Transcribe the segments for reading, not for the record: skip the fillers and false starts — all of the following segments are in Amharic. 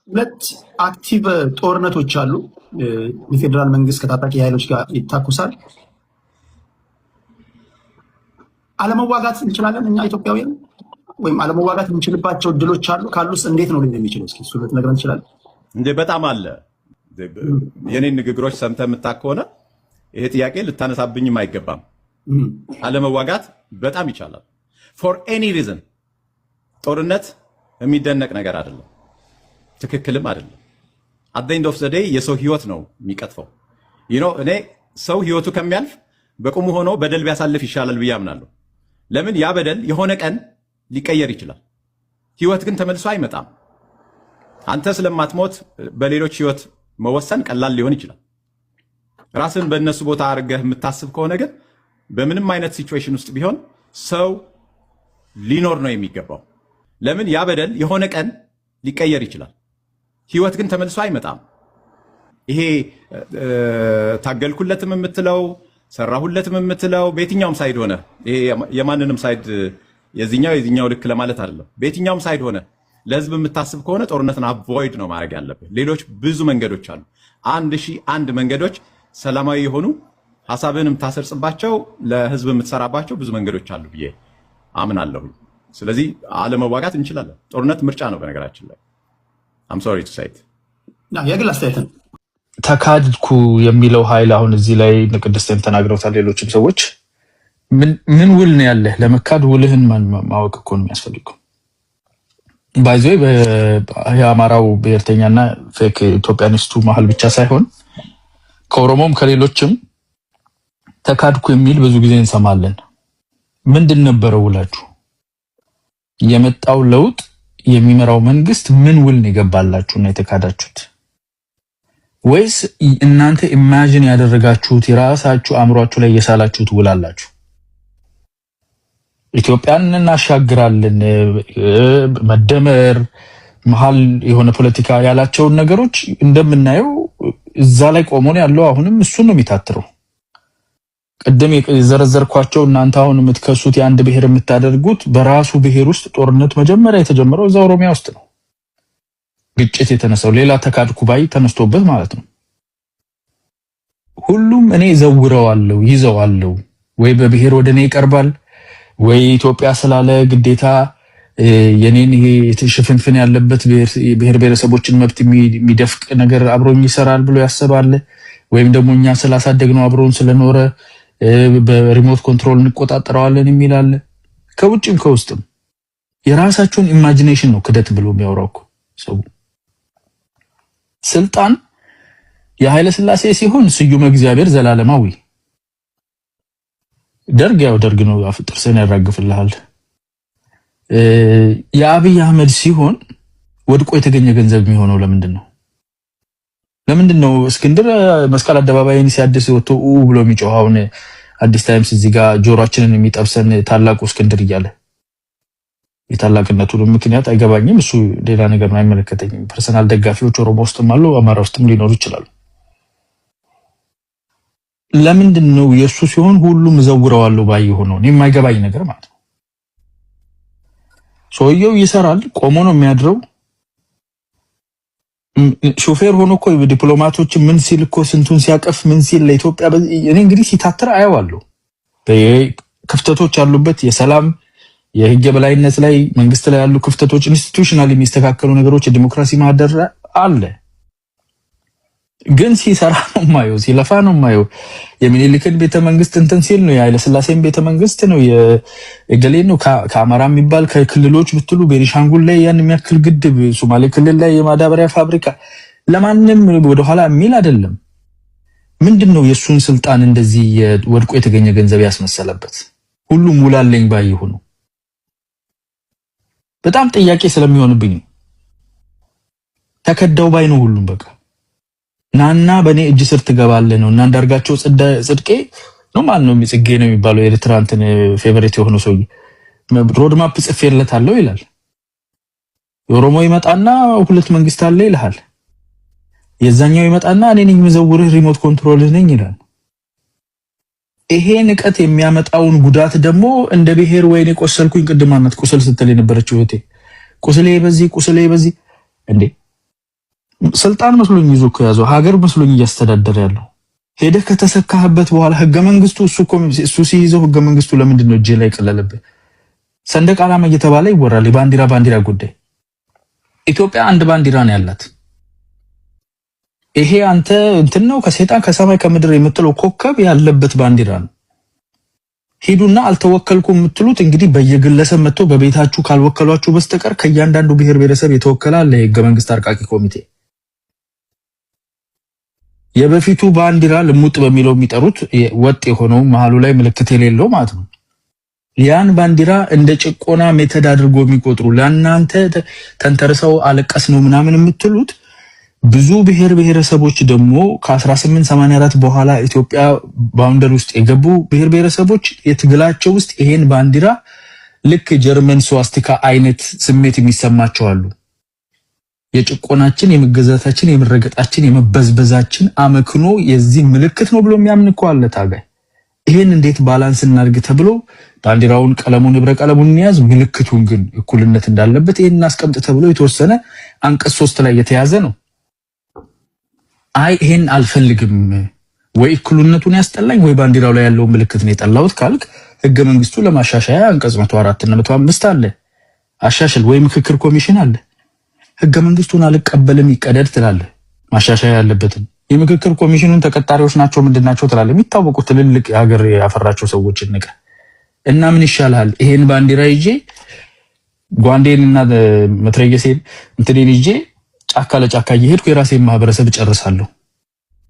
ሁለት አክቲቭ ጦርነቶች አሉ። የፌዴራል መንግስት ከታጣቂ ኃይሎች ጋር ይታኩሳል። አለመዋጋት እንችላለን እኛ ኢትዮጵያውያን ወይም አለመዋጋት የምንችልባቸው እድሎች አሉ? ካሉስ እንዴት ነው ሊሆን የሚችለው? እስኪ እሱ ልትነግረን እንችላለን? እንዴ በጣም አለ። የኔን ንግግሮች ሰምተህ የምታውቅ ከሆነ ይሄ ጥያቄ ልታነሳብኝም አይገባም። አለመዋጋት በጣም ይቻላል። ፎር ኤኒ ሪዝን። ጦርነት የሚደነቅ ነገር አይደለም፣ ትክክልም አይደለም። አት ዘ ኤንድ ኦፍ ዘ ዴይ የሰው ህይወት ነው የሚቀጥፈው። እኔ ሰው ህይወቱ ከሚያልፍ በቁሙ ሆኖ በደል ቢያሳልፍ ይሻላል ብዬ አምናለሁ። ለምን? ያ በደል የሆነ ቀን ሊቀየር ይችላል። ህይወት ግን ተመልሶ አይመጣም። አንተ ስለማትሞት በሌሎች ህይወት መወሰን ቀላል ሊሆን ይችላል። ራስን በእነሱ ቦታ አድርገህ የምታስብ ከሆነ ግን በምንም አይነት ሲቹዌሽን ውስጥ ቢሆን ሰው ሊኖር ነው የሚገባው። ለምን? ያ በደል የሆነ ቀን ሊቀየር ይችላል። ህይወት ግን ተመልሶ አይመጣም። ይሄ ታገልኩለትም የምትለው ሰራሁለትም የምትለው በየትኛውም ሳይድ ሆነ ይሄ የማንንም ሳይድ የዚህኛው ልክ ለማለት አይደለም። በየትኛውም ሳይድ ሆነ ለህዝብ የምታስብ ከሆነ ጦርነትን አቮይድ ነው ማድረግ ያለብህ። ሌሎች ብዙ መንገዶች አሉ። 1001 መንገዶች ሰላማዊ የሆኑ ሐሳብህን የምታሰርጽባቸው ለህዝብ የምትሰራባቸው ብዙ መንገዶች አሉ ብዬ አምናለሁ። ስለዚህ አለመዋጋት እንችላለን። ጦርነት ምርጫ ነው በነገራችን ላይ። I'm sorry to say it። የግል አስተያየት ነው። ተካድኩ የሚለው ኃይል አሁን እዚህ ላይ ቅድስቴም ተናግረውታል። ሌሎችም ሰዎች ምን ውል ነው ያለህ? ለመካድ ውልህን ማወቅ እኮ ነው የሚያስፈልገው። ባይዞ የአማራው ብሔርተኛና ፌክ ኢትዮጵያኒስቱ መሀል ብቻ ሳይሆን ከኦሮሞም ከሌሎችም ተካድኩ የሚል ብዙ ጊዜ እንሰማለን። ምንድን ነበረው ውላችሁ? የመጣው ለውጥ የሚመራው መንግስት ምን ውል ነው የገባላችሁና የተካዳችሁት? ወይስ እናንተ ኢማጂን ያደረጋችሁት የራሳችሁ አእምሯችሁ ላይ የሳላችሁት ውል አላችሁ? ኢትዮጵያን እናሻግራለን፣ መደመር፣ መሀል የሆነ ፖለቲካ ያላቸውን ነገሮች እንደምናየው እዛ ላይ ቆሞ ነው ያለው። አሁንም እሱን ነው የሚታትረው። ቅድም የዘረዘርኳቸው እናንተ አሁን የምትከሱት የአንድ ብሔር የምታደርጉት በራሱ ብሔር ውስጥ ጦርነት መጀመሪያ የተጀመረው እዛ ኦሮሚያ ውስጥ ነው። ግጭት የተነሳው ሌላ ተካድኩ ባይ ተነስቶበት ማለት ነው። ሁሉም እኔ ዘውረዋለሁ ይዘዋለሁ፣ ወይ በብሔር ወደ እኔ ይቀርባል፣ ወይ ኢትዮጵያ ስላለ ግዴታ የኔን ይሄ ሽፍንፍን ያለበት ብሔር ብሔረሰቦችን መብት የሚደፍቅ ነገር አብሮኝ ይሰራል ብሎ ያስባል። ወይም ደግሞ እኛ ስላሳደግነው አብሮን ስለኖረ በሪሞት ኮንትሮል እንቆጣጠረዋለን የሚላል። ከውጭም ከውስጥም የራሳቸውን ኢማጂኔሽን ነው ክደት ብሎ የሚያወራው ሰው። ስልጣን የኃይለ ሥላሴ ሲሆን ስዩመ እግዚአብሔር ዘላለማዊ፣ ደርግ ነው ጥርስን ያራግፍልሃል። የአብይ አህመድ ሲሆን ወድቆ የተገኘ ገንዘብ የሚሆነው ለምንድን ነው? እስክንድር መስቀል አደባባይን ሲያድስ ወጥቶ ብሎ የሚጮሃውን አዲስ ታይምስ እዚህ ጋር ጆሮአችንን የሚጠብሰን ታላቁ እስክንድር እያለ የታላቅነቱን ምክንያት አይገባኝም። እሱ ሌላ ነገር ነው፣ አይመለከተኝም። ፐርሰናል ደጋፊዎች ኦሮሞ ውስጥም አሉ፣ አማራ ውስጥም ሊኖሩ ይችላሉ። ለምንድን ነው የሱ ሲሆን ሁሉም ዘውረዋለሁ ባይ ሆነው? እኔ የማይገባኝ ነገር ማለት ነው። ሰውየው ይሰራል፣ ቆሞ ነው የሚያድረው። ሾፌር ሆኖ እኮ ዲፕሎማቶች ምን ሲል እኮ ስንቱን ሲያቀፍ ምን ሲል ለኢትዮጵያ እኔ እንግዲህ ሲታተር አየዋለሁ። ክፍተቶች ያሉበት የሰላም የህግ የበላይነት ላይ መንግስት ላይ ያሉ ክፍተቶች፣ ኢንስቲትዩሽናል የሚስተካከሉ ነገሮች፣ የዲሞክራሲ ማህደር አለ። ግን ሲሰራ ነው ማየው፣ ሲለፋ ነው ማየው። የሚኒሊክን ቤተመንግስት እንትን ሲል ነው፣ የኃይለ ሥላሴን ቤተመንግስት ነው፣ የገሌ ነው። ከአማራ የሚባል ከክልሎች ብትሉ ቤኒሻንጉል ላይ ያን የሚያክል ግድብ፣ ሶማሌ ክልል ላይ የማዳበሪያ ፋብሪካ፣ ለማንም ወደኋላ የሚል አይደለም። ምንድነው የሱን ስልጣን እንደዚህ ወድቆ የተገኘ ገንዘብ ያስመሰለበት? ሁሉም ውላለኝ ባይ ሆኖ በጣም ጥያቄ ስለሚሆንብኝ ተከዳው ባይ ነው ሁሉም። በቃ ናና በኔ እጅ ስር ትገባለህ ነው። እና አንዳርጋቸው ጽድቄ ነው ማን ነው ጽጌ ነው የሚባለው የኤርትራ እንትን ፌቨሪት የሆነ ሰው ሮድማፕ ጽፌለታለሁ ይላል። የኦሮሞ ይመጣና ሁለት መንግስት አለ ይልሃል። የዛኛው ይመጣና እኔ ነኝ የምዘውርህ ሪሞት ኮንትሮል ነኝ ይላል። ይሄ ንቀት የሚያመጣውን ጉዳት ደግሞ እንደ ብሔር ወይኔ ቆሰልኩኝ፣ ቅድም አመት ቁስል ስትል የነበረችው እህቴ ቁስሌ በዚህ እንዴ ስልጣን መስሎኝ ይዞ እኮ ያዘው ሀገር መስሎኝ እያስተዳደረ ያለው ሄደህ ከተሰካህበት በኋላ ህገ መንግስቱ እሱ ሲይዘው ህገ መንግስቱ ለምንድን ነው እጄ ላይ ቀለለበት? ሰንደቅ ዓላማ እየተባለ ይወራል። ባንዲራ ጉዳይ ኢትዮጵያ አንድ ባንዲራ ነው ያላት። ይሄ አንተ እንትን ነው ከሰይጣን ከሰማይ ከምድር የምትለው ኮከብ ያለበት ባንዲራ ነው። ሄዱና አልተወከልኩም የምትሉት እንግዲህ በየግለሰብ መጥቶ በቤታችሁ ካልወከሏችሁ በስተቀር ከእያንዳንዱ ብሔር ብሔረሰብ የተወከለ አለ የህገ መንግስት አርቃቂ ኮሚቴ። የበፊቱ ባንዲራ ልሙጥ በሚለው የሚጠሩት ወጥ የሆነው መሃሉ ላይ ምልክት የሌለው ማለት ነው። ያን ባንዲራ እንደ ጭቆና ሜተድ አድርጎ የሚቆጥሩ ለእናንተ ተንተርሰው አለቀስ ነው ምናምን የምትሉት ብዙ ብሔር ብሔረሰቦች ደግሞ ከ1884 በኋላ ኢትዮጵያ ባውንደር ውስጥ የገቡ ብሔር ብሔረሰቦች የትግላቸው ውስጥ ይሄን ባንዲራ ልክ ጀርመን ስዋስቲካ አይነት ስሜት የሚሰማቸው አሉ። የጭቆናችን፣ የመገዛታችን፣ የመረገጣችን፣ የመበዝበዛችን አመክኖ የዚህ ምልክት ነው ብሎ የሚያምን እኮ አለ ታጋይ። ይሄን እንዴት ባላንስ እናድርግ ተብሎ ባንዲራውን ቀለሙን ህብረ ቀለሙን እንያዝ፣ ምልክቱን ግን እኩልነት እንዳለበት ይሄን እናስቀምጥ ተብሎ የተወሰነ አንቀጽ 3 ላይ የተያዘ ነው። አይ ይሄን አልፈልግም ወይ እኩልነቱን ያስጠላኝ ወይ ባንዲራው ላይ ያለው ምልክት ነው የጠላሁት ካልክ ህገ መንግስቱ ለማሻሻያ አንቀጽ 104 እና 105 አለ አሻሽል፣ ወይ ምክክር ኮሚሽን አለ። ህገ መንግስቱን አልቀበልም ይቀደድ ትላለህ። ማሻሻያ ያለበትን የምክክር ኮሚሽኑን ተቀጣሪዎች ናቸው ምንድናቸው ትላለህ። የሚታወቁ ትልልቅ ሀገር ያፈራቸው ሰዎችን ንቀ እና ምን ይሻላል? ይሄን ባንዲራ ይዤ ጓንዴንና መትረየሴን እንትኔን ይዤ ጫካ ለጫካ እየሄድኩ የራሴን ማህበረሰብ ጨርሳለሁ።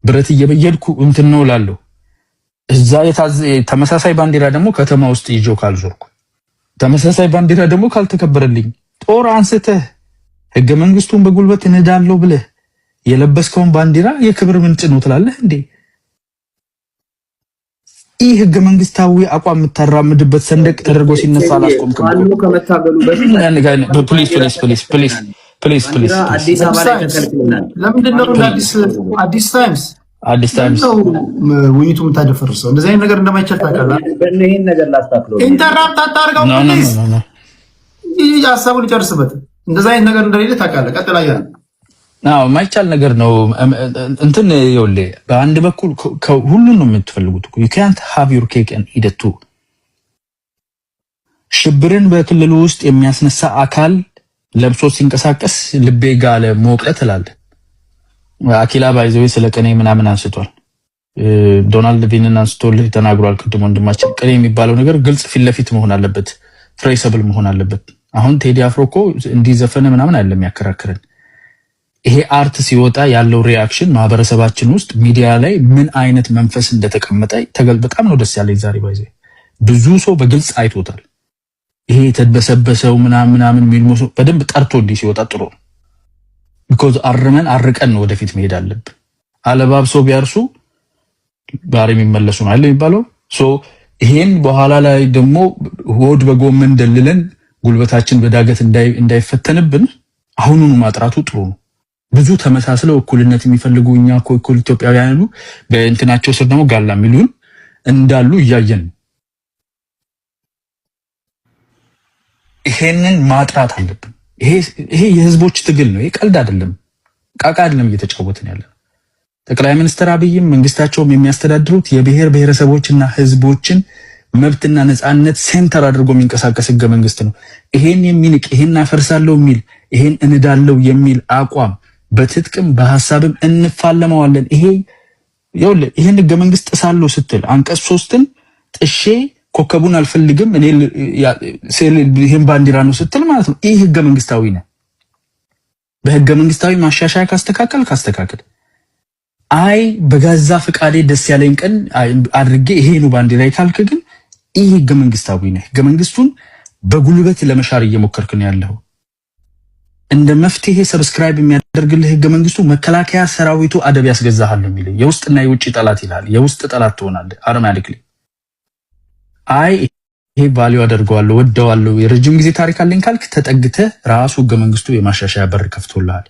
ብረት እየበየድኩ እንትን ነው እላለሁ። እዛ ተመሳሳይ ባንዲራ ደግሞ ከተማ ውስጥ ይዤው ካልዞርኩ፣ ተመሳሳይ ባንዲራ ደግሞ ካልተከበረልኝ ጦር አንስተህ ህገ መንግስቱን በጉልበት እንዳለው ብለህ የለበስከውን ባንዲራ የክብር ምንጭ ነው ትላለህ እንዴ? ይህ ህገ መንግስታዊ አቋም የምታራምድበት ሰንደቅ ተደርጎ ሲነሳ አላስቆምክም። ፕሊዝ አዲስ አበባ ላይ ተከልክለናል። ለምንድን ነው አዲስ ታይምስ ውይይቱ የምታደፈርሰው? እንደዚህ አይነት ነገር እንደማይቻል ታውቃለህ። ይሄን ነገር ላስተካክለው። ኢንተራፕት አታርገው ፕሊዝ። ይህ ሀሳቡን ይጨርስበት። እንደዚህ አይነት ነገር እንደሌለ ታውቃለህ። ቀጥላያ ነው የማይቻል ነገር ነው። እንትን ይኸውልህ በአንድ በኩል ሁሉን ነው የምትፈልጉት። you can't have your cake and eat it too። ሽብርን በክልሉ ውስጥ የሚያስነሳ አካል ለብሶ ሲንቀሳቀስ ልቤ ጋለ ሞቀ ትላለህ። አኪላ ባይዘው ስለ ቅኔ ምናምን አንስቷል። ዶናልድ ቪንን አንስቶልህ ተናግሯል። ቅድም ወንድማችን ቅኔ የሚባለው ነገር ግልጽ ፊት ለፊት መሆን አለበት፣ ትሬሰብል መሆን አለበት። አሁን ቴዲ አፍሮ እኮ እንዲዘፈነ ምናምን አይደለም ያከራክረን። ይሄ አርት ሲወጣ ያለው ሪአክሽን ማህበረሰባችን ውስጥ ሚዲያ ላይ ምን አይነት መንፈስ እንደተቀመጠ በጣም ነው ደስ ያለኝ። ዛሬ ባይዘው ብዙ ሰው በግልጽ አይቶታል። ይሄ ተበሰበሰው ምናምን ሚልሞሶ በደንብ ጠርቶ እንዲህ ሲወጣ ጥሩ ነው። because አርቀን ነው ወደፊት መሄድ አለብን። አለባብሰው ቢያርሱ ባሪ የሚመለሱ ነው አይደል የሚባለው። ይሄን በኋላ ላይ ደግሞ ሆድ በጎመን ደልለን ጉልበታችን በዳገት እንዳይፈተንብን አሁኑኑ ማጥራቱ ጥሩ ነው። ብዙ ተመሳስለው እኩልነት የሚፈልጉ እኛ እኩል ኢትዮጵያውያኑ በእንትናቸው ስር ደግሞ ጋላ የሚሉን እንዳሉ እያየን ይሄንን ማጥራት አለብን። ይሄ የህዝቦች ትግል ነው። ይሄ ቀልድ አይደለም፣ ቃቃ አይደለም እየተጫወትን ያለ። ጠቅላይ ሚኒስትር አብይም መንግስታቸውም የሚያስተዳድሩት የብሔር ብሔረሰቦችና ህዝቦችን መብትና ነፃነት ሴንተር አድርጎ የሚንቀሳቀስ ህገ መንግስት ነው። ይሄን የሚንቅ ይሄን አፈርሳለሁ የሚል ይሄን እንዳለው የሚል አቋም በትጥቅም በሐሳብም እንፋለመዋለን። ይሄን ህገ መንግስት ጥሳለሁ ስትል አንቀጽ 3ን ጥሼ ኮከቡን አልፈልግም እኔ ይሄን ባንዲራ ነው ስትል ማለት ነው ይሄ ህገ መንግስታዊ ነው። በህገ መንግስታዊ ማሻሻያ ካስተካከል አይ በጋዛ ፍቃዴ ደስ ያለኝ ቀን አድርጌ ይሄ ነው ባንዲራ ካልክ ግን ይሄ ህገ መንግስታዊ ነው። ህገ መንግስቱን በጉልበት ለመሻር እየሞከርክ ነው ያለው። እንደ መፍትሄ ሰብስክራይብ የሚያደርግልህ ህገ መንግስቱ መከላከያ ሰራዊቱ አደብ ያስገዛሃል ነው የሚለው። የውስጥና የውጭ ጠላት ይላል። የውስጥ ጠላት ትሆናለህ አውቶማቲክሊ። አይ ይሄ ቫልዩ አደርገዋለሁ ወደዋለሁ የረጅም ጊዜ ታሪክ አለኝ ካልክ ተጠግተህ ራሱ ህገ መንግስቱ የማሻሻያ በር ከፍቶልሃል።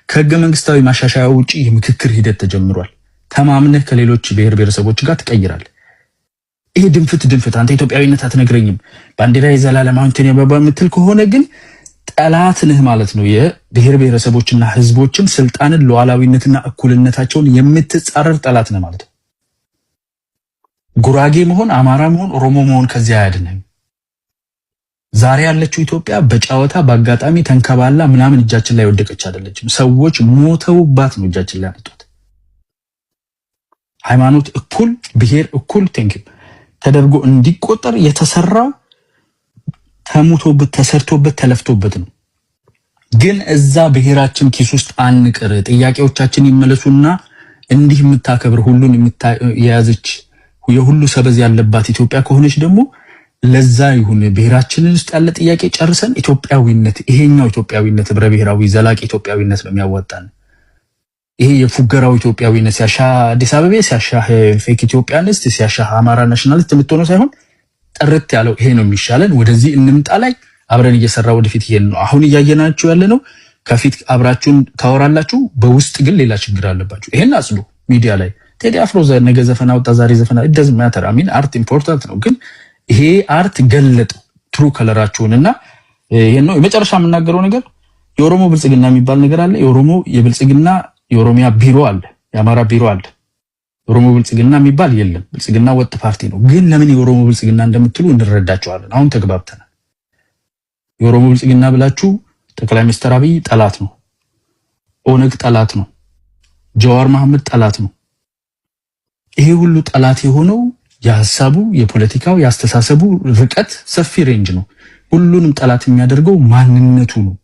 ከህገ መንግስታዊ ማሻሻያ ውጪ የምክክር ሂደት ተጀምሯል። ተማምነህ ከሌሎች ብሔር ብሔረሰቦች ጋር ትቀይራለህ። ይሄ ድንፍት አንተ ኢትዮጵያዊነት አትነግረኝም ባንዲራ የዘላለም አንተን የምትል ከሆነ ግን ጠላት ነህ ማለት ነው። የብሔር ብሔረሰቦችና ህዝቦችን ስልጣንን ሉዓላዊነትና እኩልነታቸውን የምትጻረር ጠላት ነህ ማለት ነው። ጉራጌ መሆን፣ አማራ መሆን፣ ኦሮሞ መሆን ከዚያ አያድንም። ዛሬ ያለችው ኢትዮጵያ በጫወታ በአጋጣሚ ተንከባላ ምናምን እጃችን ላይ ወደቀች አይደለችም። ሰዎች ሞተውባት ነው እጃችን ላይ ያመጡት። ሃይማኖት እኩል፣ ብሔር እኩል ተደርጎ እንዲቆጠር የተሰራው ተሙቶበት ተሰርቶበት ተለፍቶበት ነው። ግን እዛ ብሔራችን ኪስ ውስጥ አንቅር፣ ጥያቄዎቻችን ይመለሱና እንዲህ የምታከብር ሁሉን የያዘች የሁሉ ሰበዝ ያለባት ኢትዮጵያ ከሆነች ደግሞ ለዛ ይሁን ብሔራችንን ውስጥ ያለ ጥያቄ ጨርሰን ኢትዮጵያዊነት፣ ይሄኛው ኢትዮጵያዊነት ህብረ ብሔራዊ ዘላቂ ኢትዮጵያዊነት ነው የሚያወጣን። ይሄ የፉገራው ኢትዮጵያዊነት ሲያሻ አዲስ አበባ ሲያሻ ፌክ ኢትዮጵያኒስት ሲያሻ አማራ ናሽናሊስት የምትሆነው ሳይሆን ጥርት ያለው ይሄ ነው የሚሻለን። ወደዚህ እንምጣ ላይ አብረን እየሰራ ወደፊት ይሄን ነው አሁን እያየናችሁ ያለ ነው። ከፊት አብራችሁን ታወራላችሁ፣ በውስጥ ግን ሌላ ችግር አለባችሁ። ይሄን አጽዱ። ሚዲያ ላይ ቴዲ አፍሮ ነገ ዘፈን አወጣ ዛሬ ዘፈን it doesn't matter አሚን አርት ኢምፖርታንት ነው። ግን ይሄ አርት ገለጡ ትሩ ከለራችሁንና ይሄን ነው የመጨረሻ የምናገረው ነገር። የኦሮሞ ብልጽግና የሚባል ነገር አለ። የኦሮሞ የብልጽግና የኦሮሚያ ቢሮ አለ፣ የአማራ ቢሮ አለ። ኦሮሞ ብልጽግና የሚባል የለም። ብልጽግና ወጥ ፓርቲ ነው። ግን ለምን የኦሮሞ ብልጽግና እንደምትሉ እንረዳቸዋለን። አሁን ተግባብተናል። የኦሮሞ ብልጽግና ብላችሁ ጠቅላይ ሚኒስትር አብይ ጠላት ነው፣ ኦነግ ጠላት ነው፣ ጀዋር መሐመድ ጠላት ነው። ይሄ ሁሉ ጠላት የሆነው የሐሳቡ፣ የፖለቲካው፣ የአስተሳሰቡ ርቀት ሰፊ ሬንጅ ነው። ሁሉንም ጠላት የሚያደርገው ማንነቱ ነው።